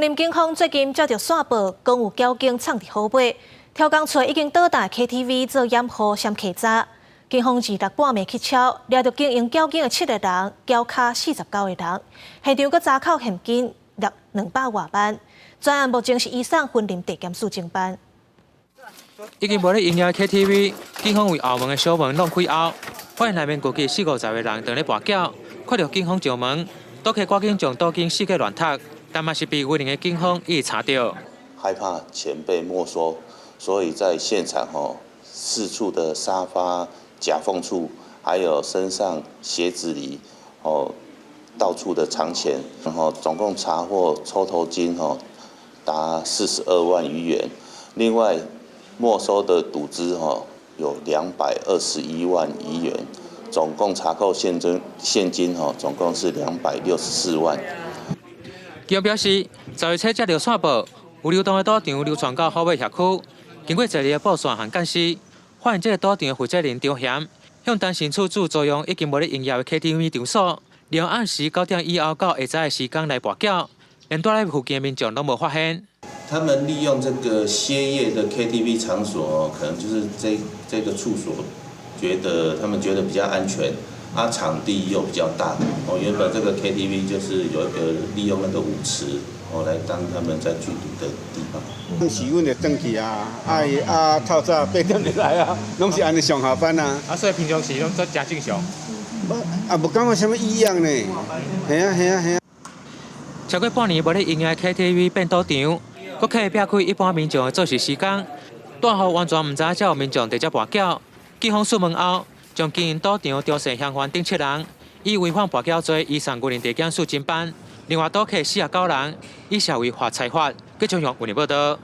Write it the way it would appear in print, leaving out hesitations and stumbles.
林警方最近接到线报，讲有交警藏伫后背，调工厝已经倒大 KTV 做掩护兼客栈。警方2日半暝去敲，抓到经营交警的7个人，交卡49个人，现场搁查扣现金约200多万。专案目前是移送分林地检署侦办。已经无咧营业的 KTV， 警方为后门的小门弄开后，发现内面估计40-50个人正咧跋筊，看到警方上门，倒去赶紧将倒金4个乱踢。 但嘛是被威宁的警方一查到，害怕钱被没收，所以在现场四处的沙发、夹缝处，还有身上鞋子里到处的藏钱，然后总共查获抽头金达42万余元，另外没收的赌资有221万余元，总共查扣现金总共是264万。 警方表示，10月初接到线报，有流动的赌场流传到后尾辖区。经过1日的布线和监视，发现这个赌场的负责人张贤向单身处主租用已经无咧营业的 KTV 场所，利用按时9点以后到下早的时间来跋筊，连住在附近的民众都无发现。他们利用这个歇业的 KTV 场所，可能就是这个处所，他们觉得比较安全。 场地又比较大，原本这个 KTV 就是有一个利用那个舞池，来当他们在聚赌的地方。是阮会转去啊，透早8点就来啊，拢是安尼上下班啊。所以平常时拢做真正常。无感觉什么异样呢？系啊。超过半年无咧营业 KTV 变赌场，搁可以避开一般民众的做事时间，大后完全唔知才有民众直接跋筊。警方出门后。 将经营赌场刁势相关等7人，以违反跋筊罪移送云林地检署侦办。另外，赌客49人以社会化财法，继续用云林报道。